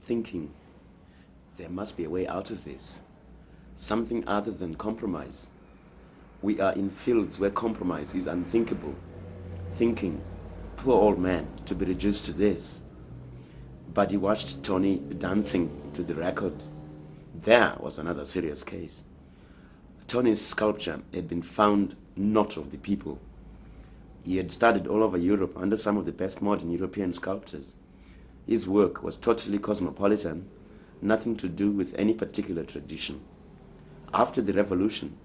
thinking, there must be a way out of this, something other than compromise. We are in fields where compromise is unthinkable. Thinking, poor old man, to be reduced to this. But he watched Tony dancing to the record. There was another serious case. Tony's sculpture had been found not of the people. He had studied all over Europe under some of the best modern European sculptors. His work was totally cosmopolitan, nothing to do with any particular tradition. After the revolution,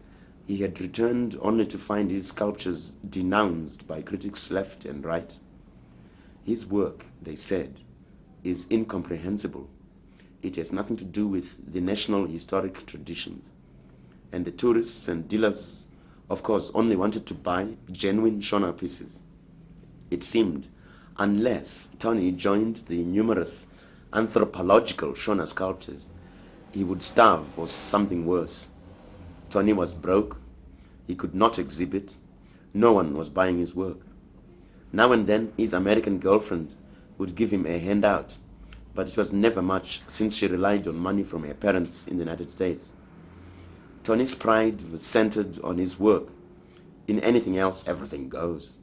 he had returned only to find his sculptures denounced by critics left and right. His work, they said, is incomprehensible. It has nothing to do with the national historic traditions. And the tourists and dealers, of course, only wanted to buy genuine Shona pieces. It seemed, unless Tony joined the numerous anthropological Shona sculptors, he would starve or something worse. Tony was broke. He could not exhibit. No one was buying his work. Now and then his American girlfriend would give him a handout, but it was never much since she relied on money from her parents in the United States. Tony's pride was centered on his work. In anything else, everything goes,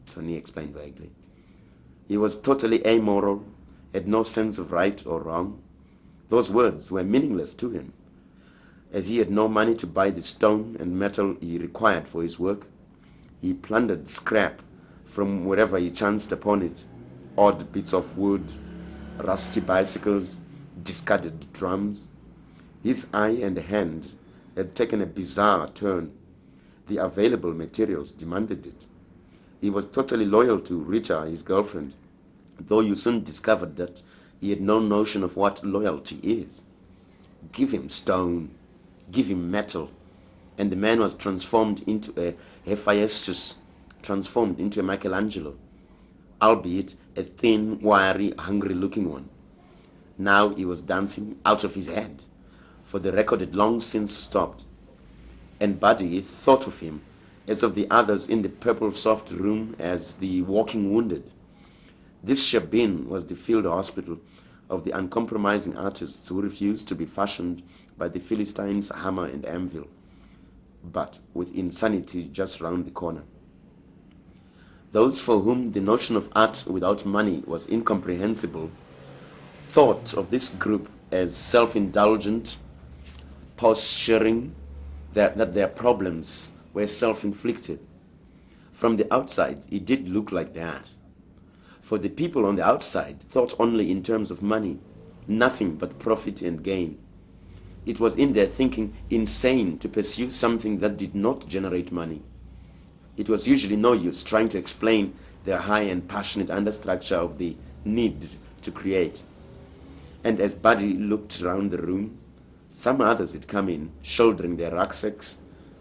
Tony explained vaguely. He was totally amoral, had no sense of right or wrong. Those words were meaningless to him. As he had no money to buy the stone and metal he required for his work, he plundered scrap from wherever he chanced upon it, odd bits of wood, rusty bicycles, discarded drums. His eye and hand had taken a bizarre turn. The available materials demanded it. He was totally loyal to Rita, his girlfriend, though you soon discovered that he had no notion of what loyalty is. Give him stone, give him metal, and the man was transformed into a Hephaestus, transformed into a Michelangelo, albeit a thin, wiry, hungry-looking one. Now he was dancing out of his head, for the record had long since stopped, and Buddy thought of him as of the others in the purple soft room as the walking wounded. This Shabin was the field hospital of the uncompromising artists who refused to be fashioned by the Philistines' hammer and anvil, but with insanity just round the corner. Those for whom the notion of art without money was incomprehensible thought of this group as self-indulgent, posturing that their problems were self-inflicted. From the outside, it did look like that. For the people on the outside thought only in terms of money, nothing but profit and gain. It was in their thinking insane to pursue something that did not generate money. It was usually no use trying to explain their high and passionate understructure of the need to create. And as Buddy looked round the room, some others had come in, shouldering their rucksacks,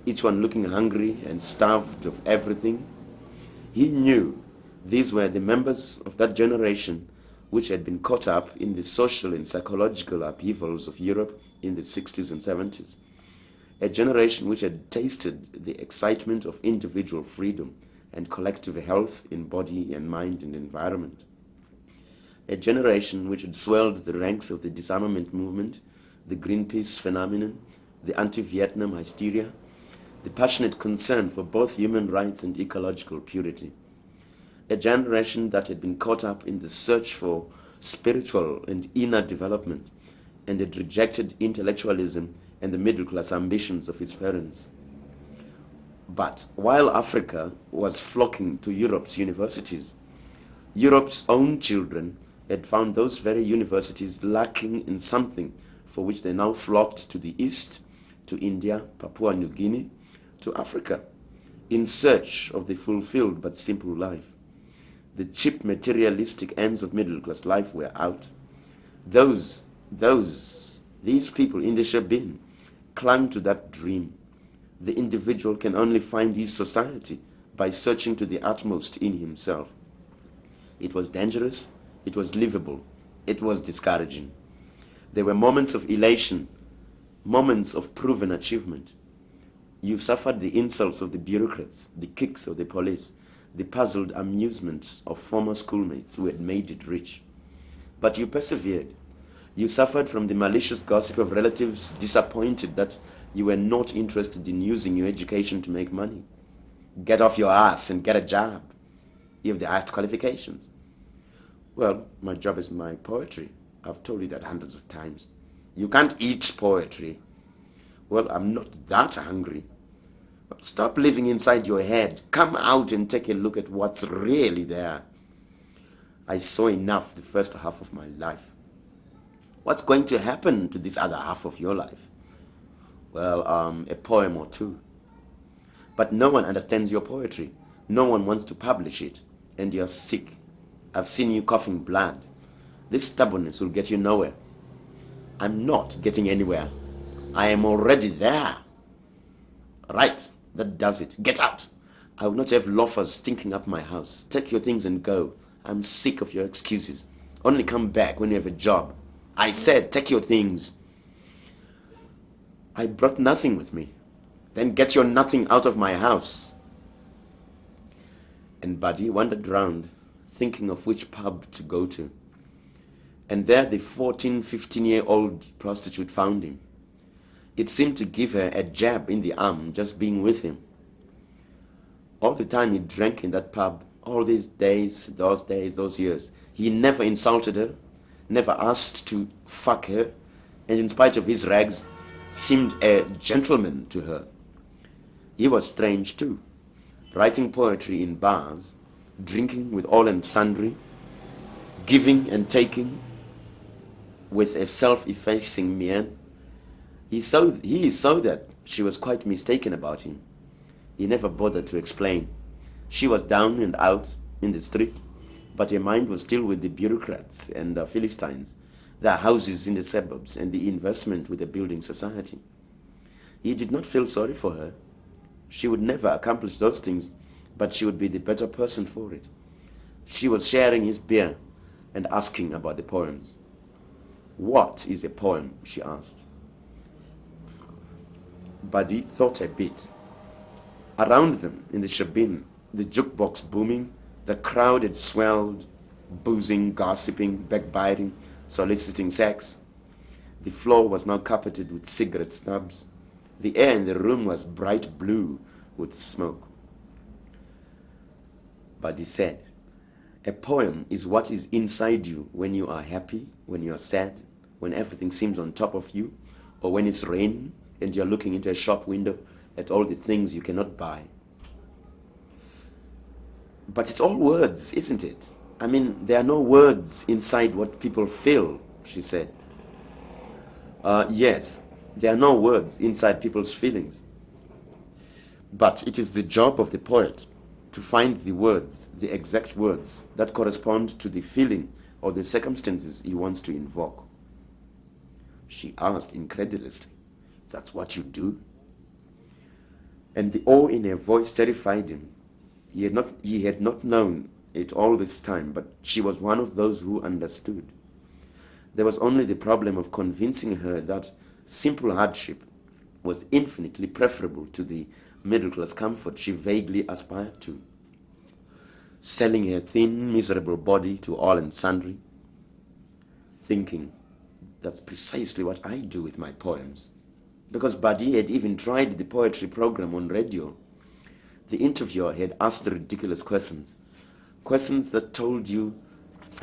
each one looking hungry and starved of everything. He knew these were the members of that generation which had been caught up in the social and psychological upheavals of Europe in the 60s and 70s. A generation which had tasted the excitement of individual freedom and collective health in body and mind and environment. A generation which had swelled the ranks of the disarmament movement, the Greenpeace phenomenon, the anti-Vietnam hysteria, the passionate concern for both human rights and ecological purity. A generation that had been caught up in the search for spiritual and inner development and had rejected intellectualism and the middle-class ambitions of its parents. But while Africa was flocking to Europe's universities, Europe's own children had found those very universities lacking in something for which they now flocked to the East, to India, Papua New Guinea, to Africa, in search of the fulfilled but simple life. The cheap materialistic ends of middle-class life were out. These people in the Shabin clung to that dream. The individual can only find his society by searching to the utmost in himself. It was dangerous, it was livable, it was discouraging. There were moments of elation, moments of proven achievement. You suffered the insults of the bureaucrats, the kicks of the police, the puzzled amusement of former schoolmates who had made it rich. But you persevered. You suffered from the malicious gossip of relatives disappointed that you were not interested in using your education to make money. Get off your ass and get a job. You have the highest qualifications. Well, my job is my poetry. I've told you that hundreds of times. You can't eat poetry. Well, I'm not that hungry. Stop living inside your head. Come out and take a look at what's really there. I saw enough the first half of my life. What's going to happen to this other half of your life? Well, a poem or two. But no one understands your poetry. No one wants to publish it. And you're sick. I've seen you coughing blood. This stubbornness will get you nowhere. I'm not getting anywhere. I am already there. Right, that does it. Get out. I will not have loafers stinking up my house. Take your things and go. I'm sick of your excuses. Only come back when you have a job. I said, take your things. I brought nothing with me. Then get your nothing out of my house. And Buddy wandered round, thinking of which pub to go to. And there the 14, 15-year-old prostitute found him. It seemed to give her a jab in the arm just being with him. All the time he drank in that pub, all these days, those years, he never insulted her, never asked to fuck her, and in spite of his rags, seemed a gentleman to her. He was strange too, writing poetry in bars, drinking with all and sundry, giving and taking with a self-effacing mien. He saw that she was quite mistaken about him. He never bothered to explain. She was down and out in the street, but her mind was still with the bureaucrats and the Philistines, their houses in the suburbs, and the investment with the building society. He did not feel sorry for her. She would never accomplish those things, but she would be the better person for it. She was sharing his beer and asking about the poems. What is a poem? She asked. Buddy thought a bit. Around them in the shebeen, the jukebox booming, the crowd had swelled, boozing, gossiping, backbiting, soliciting sex. The floor was now carpeted with cigarette stubs. The air in the room was bright blue with smoke. Buddy said, a poem is what is inside you when you are happy, when you are sad, when everything seems on top of you, or when it's raining and you're looking into a shop window at all the things you cannot buy. But it's all words, isn't it? I mean, there are no words inside what people feel, she said. Yes, there are no words inside people's feelings. But it is the job of the poet to find the words, the exact words that correspond to the feeling or the circumstances he wants to invoke. She asked incredulously, that's what you do? And the awe in her voice terrified him. He had not known it all this time, but she was one of those who understood. There was only the problem of convincing her that simple hardship was infinitely preferable to the middle-class comfort she vaguely aspired to. Selling her thin, miserable body to all and sundry, thinking, that's precisely what I do with my poems. Because Buddy had even tried the poetry program on radio. The interviewer had asked ridiculous questions, questions that told you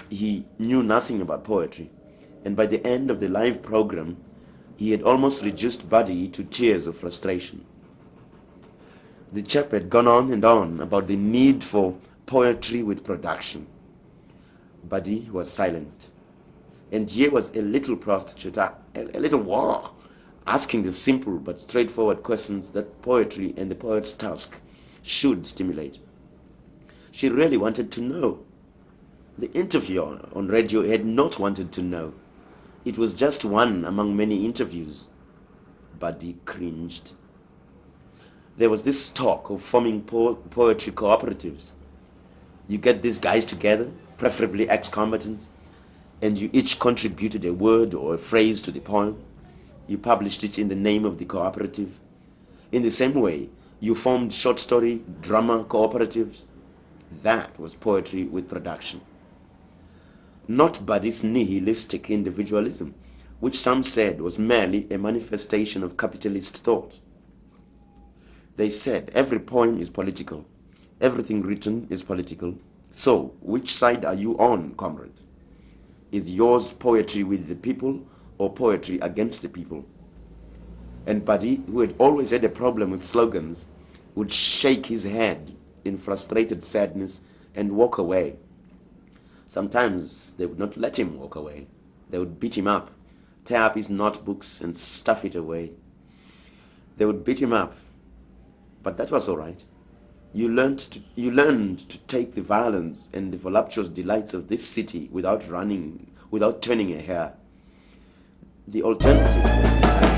he knew nothing about poetry, and by the end of the live program, he had almost reduced Buddy to tears of frustration. The chap had gone on and on about the need for poetry with production. Buddy was silenced. And here was a little prostitute, a little whore, asking the simple but straightforward questions that poetry and the poet's task should stimulate. She really wanted to know. The interviewer on radio had not wanted to know. It was just one among many interviews. Buddy cringed. There was this talk of forming poetry cooperatives. You get these guys together, preferably ex-combatants, and you each contributed a word or a phrase to the poem. You published it in the name of the cooperative. In the same way, you formed short story, drama cooperatives. That was poetry with production. not Buddy's nihilistic individualism, which some said was merely a manifestation of capitalist thought. They said every poem is political, everything written is political. So, which side are you on, comrade? Is yours poetry with the people or poetry against the people? And Buddy, who had always had a problem with slogans, would shake his head in frustrated sadness and walk away. Sometimes they would not let him walk away. They would beat him up, tear up his notebooks and stuff it away. They would beat him up, but that was all right. You learned to take the violence and the voluptuous delights of this city without running, without turning a hair. The alternative